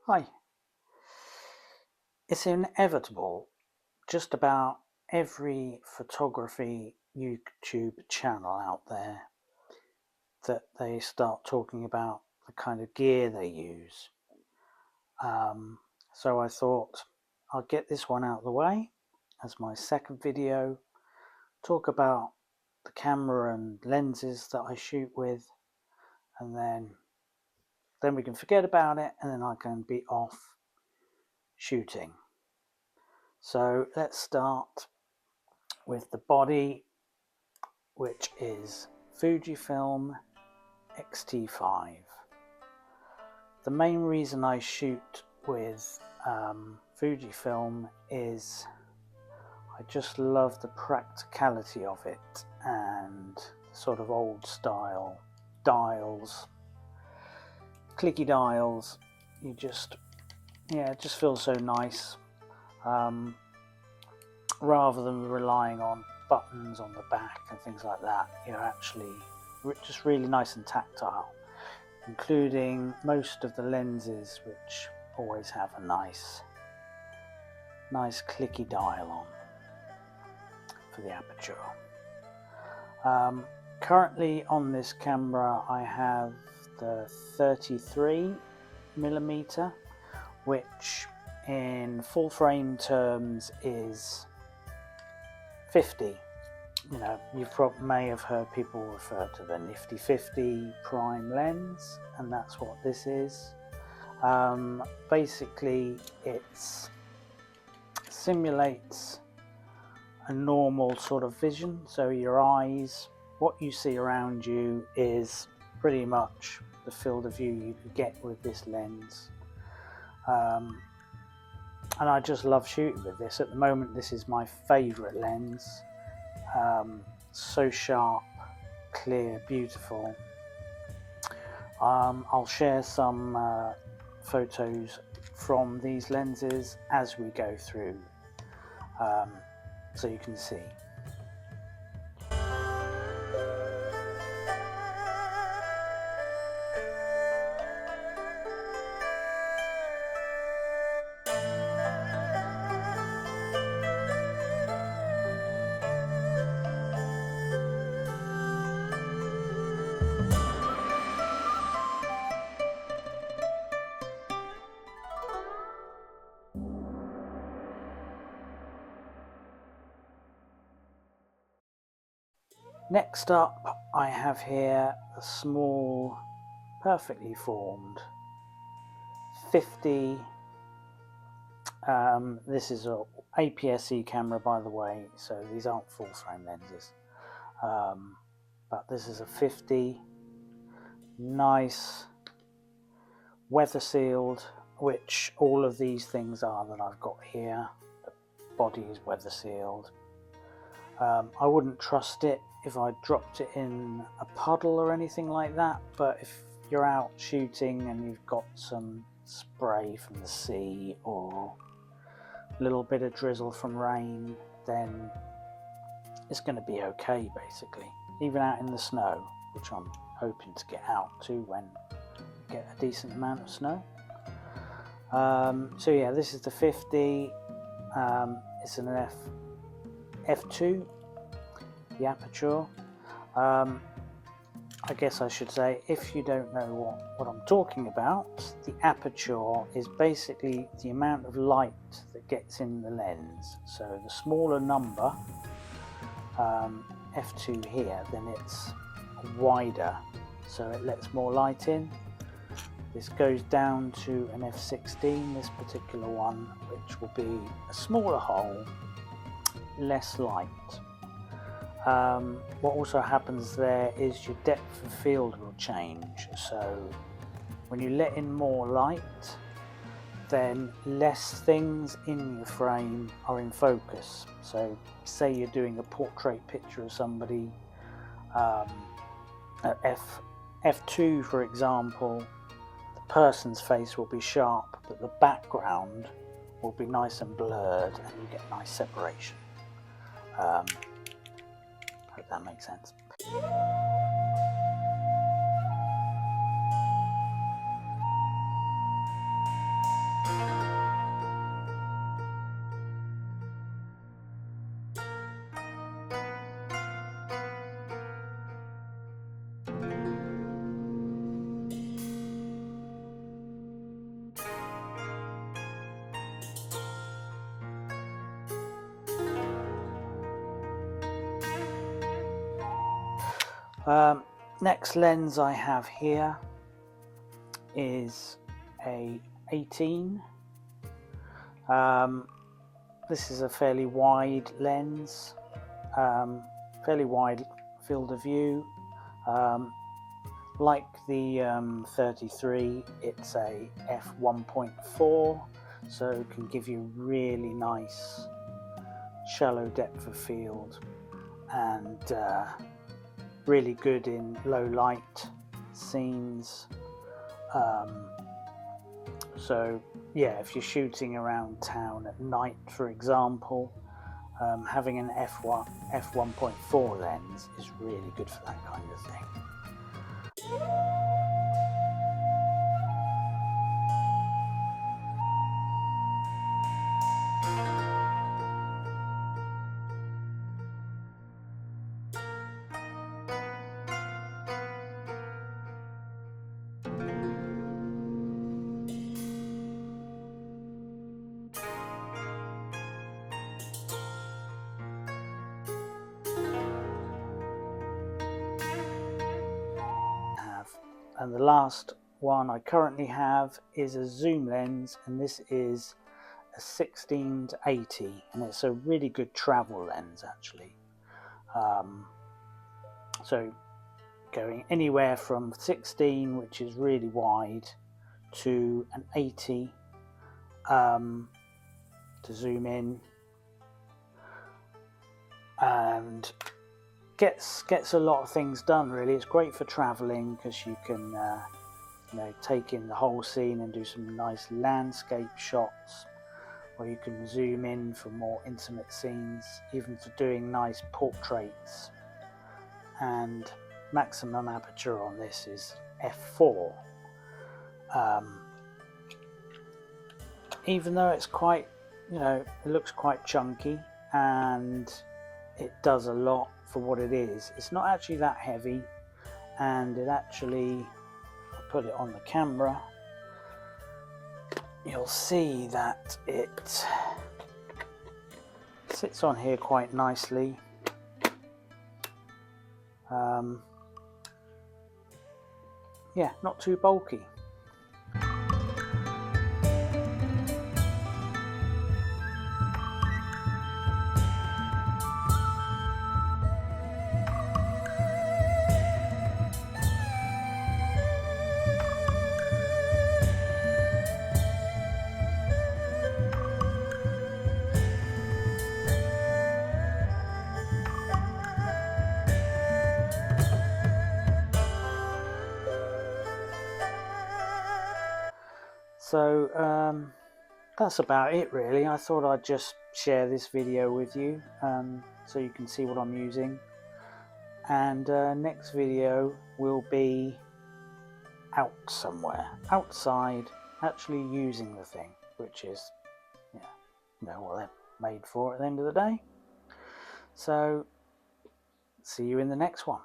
Hi. It's inevitable, just about every photography YouTube channel out there, that they start talking about the kind of gear they use. So I thought I'll get this one out of the way as my second video, talk about the camera and lenses that I shoot with, and then we can forget about it, and then I can be off shooting. So let's start with the body, which is Fujifilm X-T5. The main reason I shoot with Fujifilm is I just love the practicality of it and sort of old style dials, clicky dials. It just feels so nice, rather than relying on buttons on the back and things like that. You're actually just really nice and tactile, including most of the lenses, which always have a nice clicky dial on for the aperture. Currently on this camera I have the 33mm, which in full frame terms is 50. You know, you may have heard people refer to the nifty 50 prime lens, and that's what this is. Basically it simulates a normal sort of vision, so your eyes, what you see around you is pretty much the field of view you could get with this lens. And I just love shooting with this. At the moment this is my favourite lens. So sharp, clear, beautiful. I'll share some photos from these lenses as we go through, so you can see. Next up, I have here a small, perfectly formed 50. This is a APS-C camera, by the way, so these aren't full frame lenses. But this is a 50, nice, weather sealed, which all of these things are that I've got here. The body is weather sealed. I wouldn't trust it if I dropped it in a puddle or anything like that, but if you're out shooting and you've got some spray from the sea or a little bit of drizzle from rain, then it's going to be okay, basically. Even out in the snow, which I'm hoping to get out to when I get a decent amount of snow. So yeah, this is the 50. It's an f2, the aperture. I guess I should say, if you don't know what I'm talking about, the aperture is basically the amount of light that gets in the lens. So the smaller number, f2 here, then it's wider, so it lets more light in. This goes down to an f16, this particular one, which will be a smaller hole, less light. What also happens there is your depth of field will change. So when you let in more light, then less things in your frame are in focus. So say you're doing a portrait picture of somebody at f2, for example, the person's face will be sharp, but the background will be nice and blurred, and you get nice separation. Hope that makes sense. Next lens I have here is a 18. This is a fairly wide lens, fairly wide field of view. Like the 33, it's a f1.4, so it can give you really nice shallow depth of field and really good in low light scenes. So yeah, if you're shooting around town at night, for example, having an f1.4 lens is really good for that kind of thing. And the last one I currently have is a zoom lens, and this is a 16-80, and it's a really good travel lens actually. So going anywhere from 16, which is really wide, to an 80 to zoom in, and gets a lot of things done really. It's great for traveling because you can take in the whole scene and do some nice landscape shots, or you can zoom in for more intimate scenes, even for doing nice portraits. And maximum aperture on this is f4. Even though it's quite, it looks quite chunky and it does a lot for what it is, it's not actually that heavy, and it actually, I'll put it on the camera, you'll see that it sits on here quite nicely. Yeah, not too bulky. So that's about it really. I thought I'd just share this video with you so you can see what I'm using. And next video will be out somewhere, outside, actually using the thing, which is what they're made for at the end of the day. So see you in the next one.